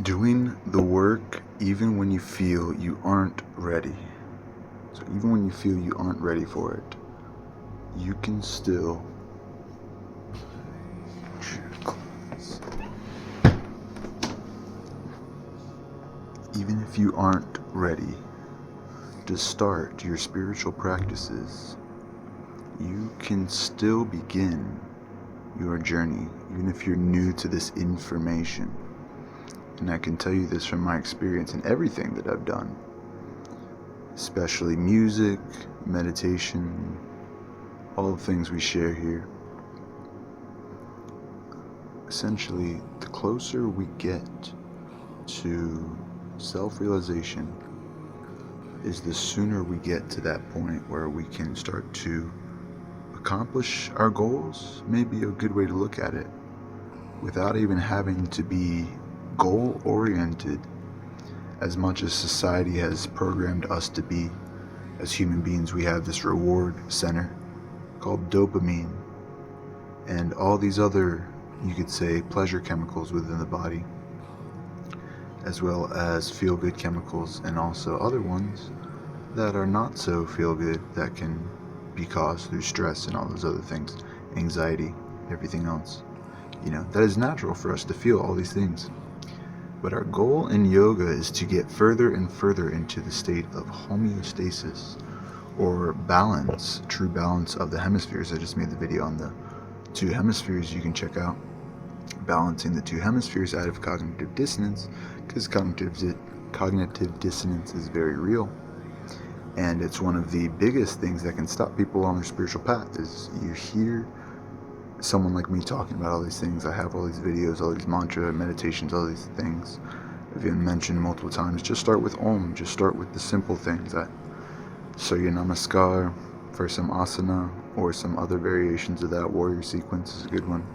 Doing the work even when you feel you aren't ready. So even when you feel you aren't ready for it, you can still even if you aren't ready to start your spiritual practices, you can still begin your journey, even if you're new to this information. And I can tell you this from my experience in everything that I've done, especially music, meditation, all the things we share here. Essentially, the closer we get to self-realization is the sooner we get to that point where we can start to accomplish our goals, maybe a good way to look at it, without even having to be goal-oriented as much as society has programmed us to be. As human beings, we have this reward center called dopamine and all these other, you could say, pleasure chemicals within the body, as well as feel-good chemicals, and also other ones that are not so feel-good that can be caused through stress and all those other things, anxiety, everything else. That is natural for us to feel all these things. But our goal in yoga is to get further and further into the state of homeostasis, or balance, true balance of the hemispheres. I just made the video on the two hemispheres you can check out. Balancing the two hemispheres out of cognitive dissonance, because cognitive dissonance is very real. And it's one of the biggest things that can stop people on their spiritual path. Is you hear someone like me talking about all these things. I have all these videos, all these mantra meditations, all these things I've even mentioned multiple times. Just start with Om. Just start with the simple things. That Surya Namaskar for some asana, or some other variations of that. Warrior sequence is a good one.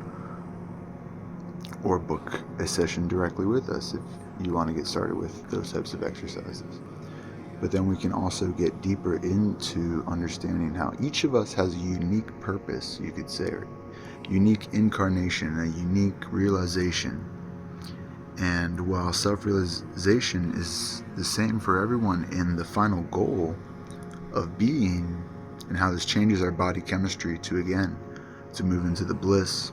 Or book a session directly with us if you want to get started with those types of exercises. But then we can also get deeper into understanding how each of us has a unique purpose, you could say, or unique incarnation, a unique realization. And while self-realization is the same for everyone in the final goal of being, and how this changes our body chemistry to move into the bliss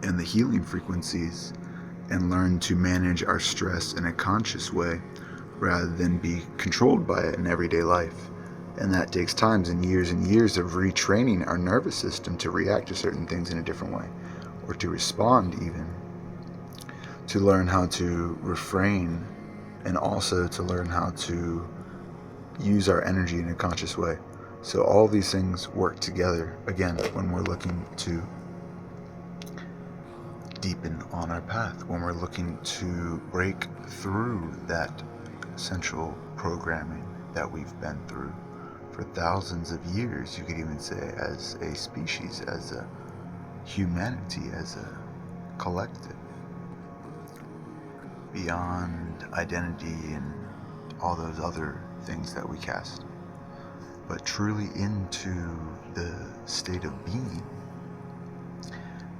and the healing frequencies, and learn to manage our stress in a conscious way rather than be controlled by it in everyday life. And that takes times and years of retraining our nervous system to react to certain things in a different way, or to respond even, to learn how to refrain, and also to learn how to use our energy in a conscious way. So all these things work together, again, when we're looking to deepen on our path, when we're looking to break through that central programming that we've been through for thousands of years, you could even say, as a species, as a humanity, as a collective, beyond identity and all those other things that we cast, but truly into the state of being.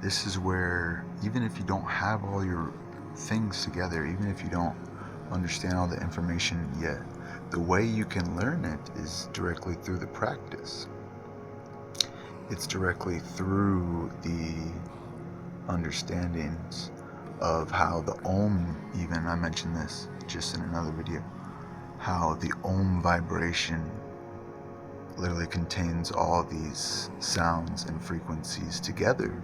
This is where, even if you don't have all your things together, even if you don't understand all the information yet, the way you can learn it is directly through the practice. It's directly through the understandings of how the Om, even I mentioned this just in another video, how the Om vibration literally contains all these sounds and frequencies together.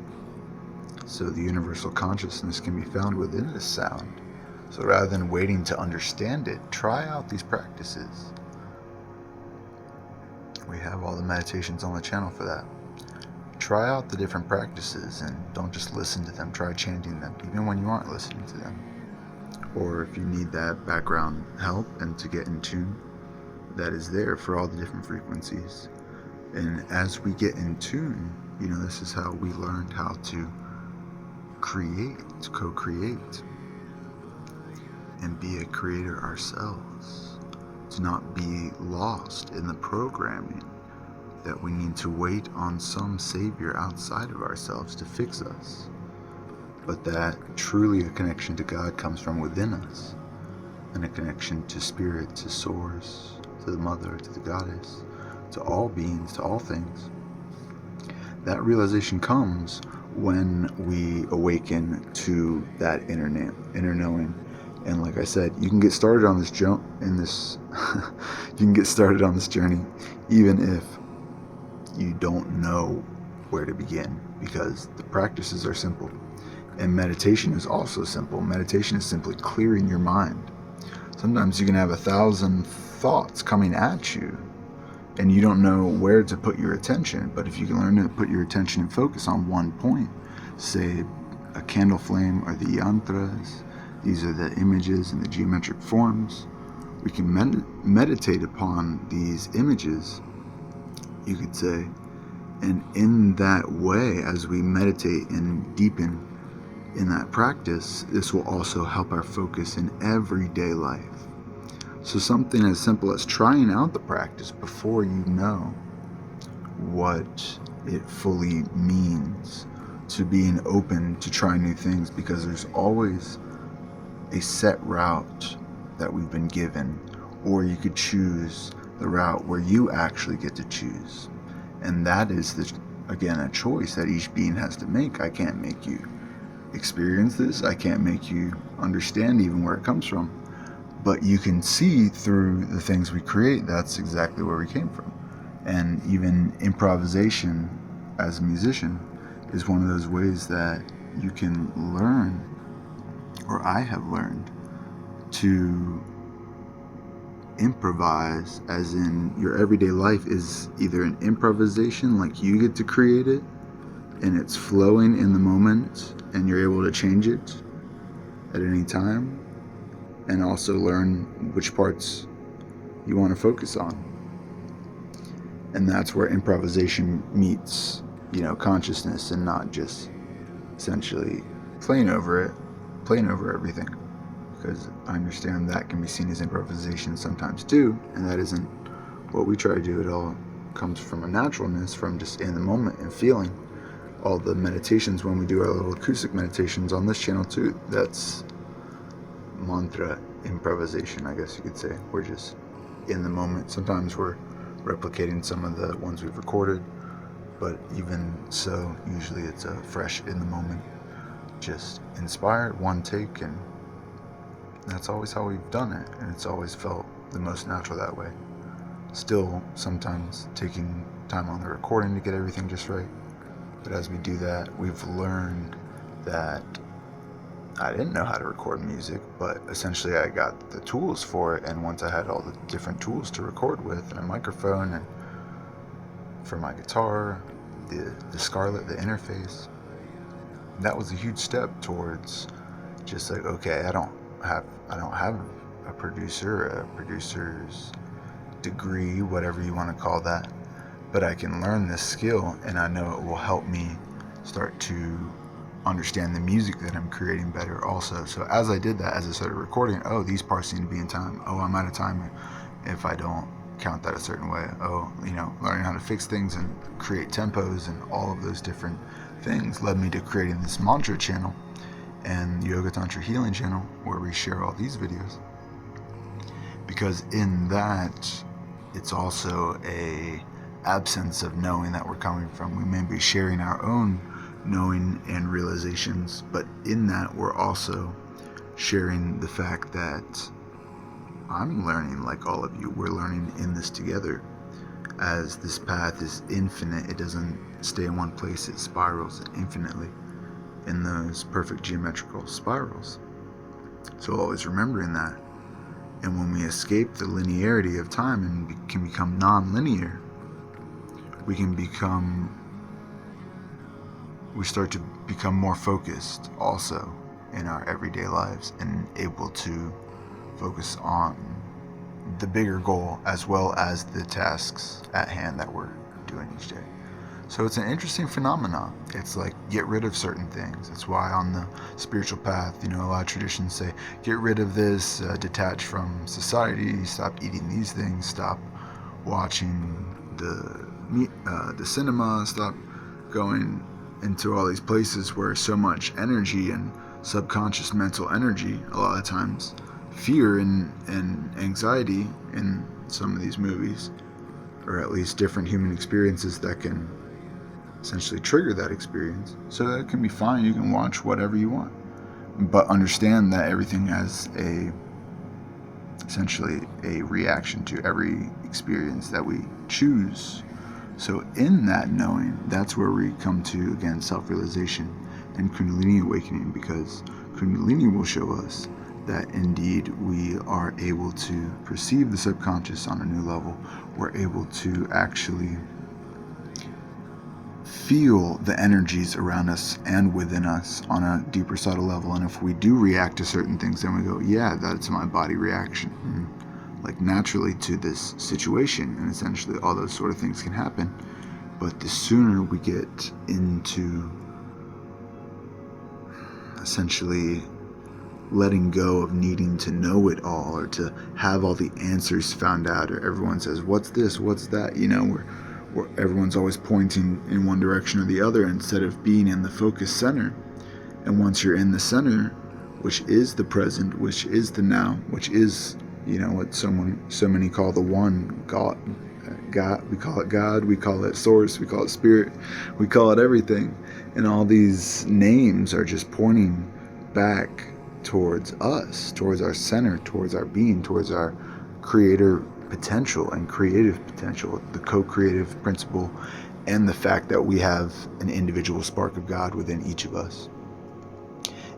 So the universal consciousness can be found within this sound. So rather than waiting to understand it, try out these practices. We have all the meditations on the channel for that. Try out the different practices and don't just listen to them. Try chanting them, even when you aren't listening to them. Or if you need that background help and to get in tune, that is there for all the different frequencies. And as we get in tune, this is how we learned how to co-create, and be a creator ourselves, to not be lost in the programming that we need to wait on some savior outside of ourselves to fix us. but that truly a connection to God comes from within us, and a connection to spirit, to source, to the mother, to the goddess, to all beings, to all things. That realization comes when we awaken to that inner knowing. And like I said, you can get started on this you can get started on this journey even if you don't know where to begin, because the practices are simple. And meditation is also simple. Meditation is simply clearing your mind. Sometimes you can have 1,000 thoughts coming at you, and you don't know where to put your attention. But if you can learn to put your attention and focus on one point, say a candle flame or the yantras, these are the images and the geometric forms. We can meditate upon these images, you could say. And in that way, as we meditate and deepen in that practice, this will also help our focus in everyday life. So something as simple as trying out the practice before you know what it fully means, to being open to try new things, because there's always a set route that we've been given, or you could choose the route where you actually get to choose. And that is, again, a choice that each being has to make. I can't make you experience this. I can't make you understand even where it comes from. But you can see through the things we create, that's exactly where we came from. And even improvisation as a musician is one of those ways that you can learn, or I have learned, to improvise, as in your everyday life is either an improvisation, like you get to create it and it's flowing in the moment and you're able to change it at any time, and also learn which parts you want to focus on. And that's where improvisation meets, consciousness, and not just essentially playing over everything. Because I understand that can be seen as improvisation sometimes too, and that isn't what we try to do. It all comes from a naturalness, from just in the moment and feeling. All the meditations, when we do our little acoustic meditations on this channel too, that's mantra improvisation, I guess you could say. We're just in the moment. Sometimes we're replicating some of the ones we've recorded, but even so, usually it's a fresh in the moment, just inspired, one take, and that's always how we've done it, and it's always felt the most natural that way. Still, sometimes taking time on the recording to get everything just right, but as we do that, we've learned that I didn't know how to record music, but essentially I got the tools for it, and once I had all the different tools to record with, and a microphone, and for my guitar, the Scarlett, the interface, that was a huge step towards just like, okay, I don't have a producer's degree, whatever you want to call that, but I can learn this skill, and I know it will help me start to understand the music that I'm creating better also. So as I did that, as I started recording, these parts need to be in time. I'm out of time if I don't count that a certain way. Learning how to fix things and create tempos and all of those different things led me to creating this mantra channel and Yoga Tantra Healing channel, where we share all these videos. Because in that, it's also a absence of knowing that we're coming from. We may be sharing our own knowing and realizations, but in that we're also sharing the fact that I'm learning like all of you. We're learning in this together, as this path is infinite. It doesn't stay in one place, it spirals infinitely in those perfect geometrical spirals. So always remembering that. And when we escape the linearity of time and can become non-linear, we start to become more focused also in our everyday lives, and able to focus on the bigger goal as well as the tasks at hand that we're doing each day. So it's an interesting phenomenon. It's like, get rid of certain things. That's why on the spiritual path, a lot of traditions say, get rid of this, detach from society, stop eating these things, stop watching the cinema, stop going into all these places where so much energy and subconscious mental energy, a lot of times fear and anxiety in some of these movies, or at least different human experiences that can essentially trigger that experience. So that can be fine. You can watch whatever you want, but understand that everything has essentially a reaction to every experience that we choose. So in that knowing, that's where we come to, again, self-realization and Kundalini awakening, because Kundalini will show us that indeed we are able to perceive the subconscious on a new level. We're able to actually feel the energies around us and within us on a deeper, subtle level. And if we do react to certain things, then we go, yeah, that's my body reaction, like naturally to this situation. And essentially all those sort of things can happen. But the sooner we get into essentially letting go of needing to know it all, or to have all the answers found out, or everyone says, what's this, what's that, where everyone's always pointing in one direction or the other, instead of being in the focus center. And once you're in the center, which is the present, which is the now, which is, what so many call the one, God, we call it God, we call it source, we call it spirit, we call it everything. And all these names are just pointing back towards us, towards our center, towards our being, towards our creator potential and creative potential, the co-creative principle, and the fact that we have an individual spark of God within each of us.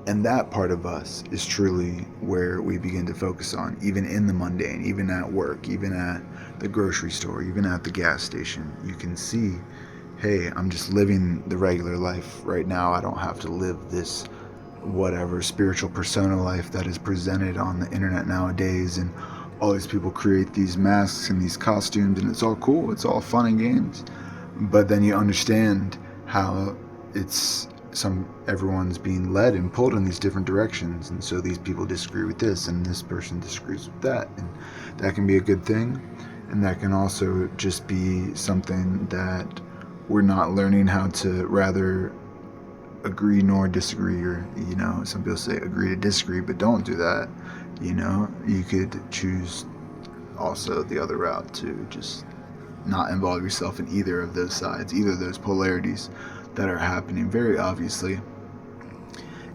And that part of us is truly where we begin to focus on, even in the mundane, even at work, even at the grocery store, even at the gas station. You can see, hey, I'm just living the regular life right now. I don't have to live this whatever spiritual persona life that is presented on the internet nowadays. And all these people create these masks and these costumes, and it's all cool, it's all fun and games. But then you understand how everyone's being led and pulled in these different directions, and so these people disagree with this and this person disagrees with that, and that can be a good thing, and that can also just be something that we're not learning how to rather agree nor disagree, or some people say agree to disagree, but don't do that. You could choose also the other route, to just not involve yourself in either of those sides, either of those polarities that are happening very obviously.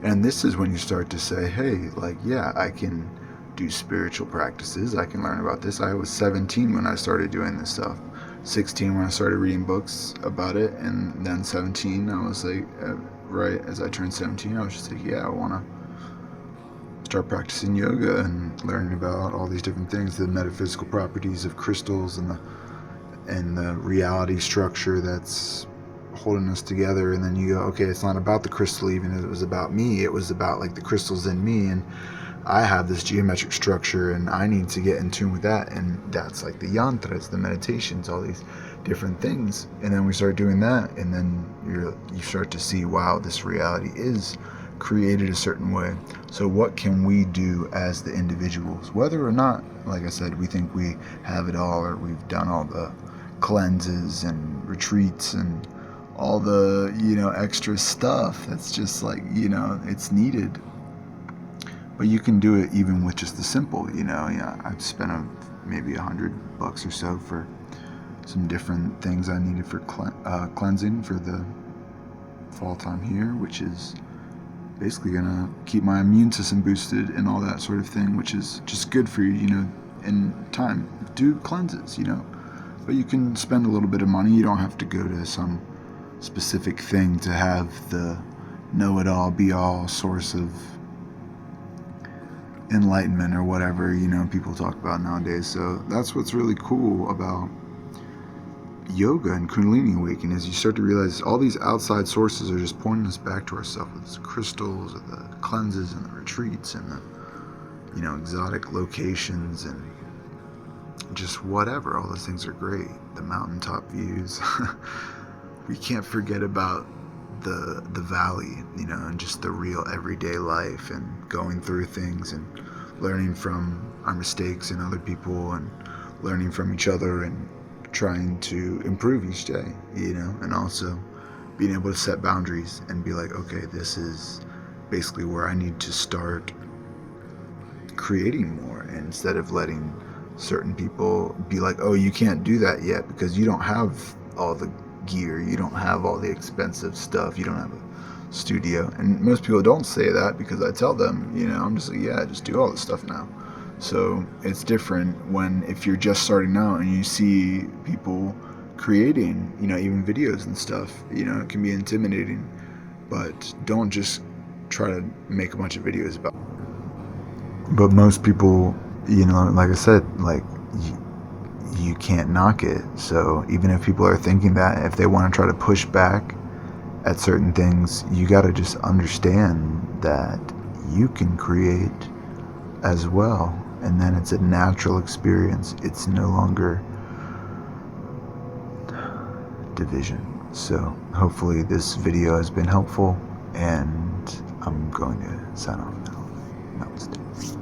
And this is when you start to say, hey, yeah, I can do spiritual practices, I can learn about this. I was 17 when I started doing this stuff, 16 when I started reading books about it, and then 17, I was like, right as I turned 17, I was just like, yeah, I want to start practicing yoga and learning about all these different things, the metaphysical properties of crystals and the reality structure that's holding us together. And then you go, okay, it's not about the crystal, even if it was about me. It was about the crystals in me, and I have this geometric structure, and I need to get in tune with that. And that's the yantras, the meditations, all these different things. And then we start doing that, and then you start to see, wow, this reality is created a certain way. So what can we do as the individuals, whether or not, like I said, we think we have it all, or we've done all the cleanses and retreats and all the extra stuff that's just it's needed. But you can do it even with just the simple. I've spent maybe $100 or so for some different things I needed for cleansing for the fall time here, which is basically gonna keep my immune system boosted and all that sort of thing, which is just good for you, in time. Do cleanses, but you can spend a little bit of money. You don't have to go to some specific thing to have the know-it-all, be-all source of enlightenment or whatever, people talk about nowadays. So that's what's really cool about yoga and Kundalini awakening, is you start to realize all these outside sources are just pointing us back to ourselves, with the crystals, or the cleanses, and the retreats, and the exotic locations, and just whatever. All those things are great. The mountaintop views. We can't forget about the valley, and just the real everyday life, and going through things and learning from our mistakes and other people, and learning from each other, and trying to improve each day, and also being able to set boundaries and be like, okay, this is basically where I need to start creating more, instead of letting certain people be like, oh, you can't do that yet because you don't have all the gear, you don't have all the expensive stuff, you don't have a studio. And most people don't say that, because I tell them, I'm just like, yeah, just do all this stuff now. So it's different when, if you're just starting out and you see people creating, even videos and stuff, it can be intimidating. But don't just try to make a bunch of videos about it. But most people, like I said, like, you can't knock it. So even if people are thinking that, if they want to try to push back at certain things, you got to just understand that you can create as well. And then it's a natural experience. It's no longer division. So hopefully this video has been helpful, and I'm going to sign off now. Namaste.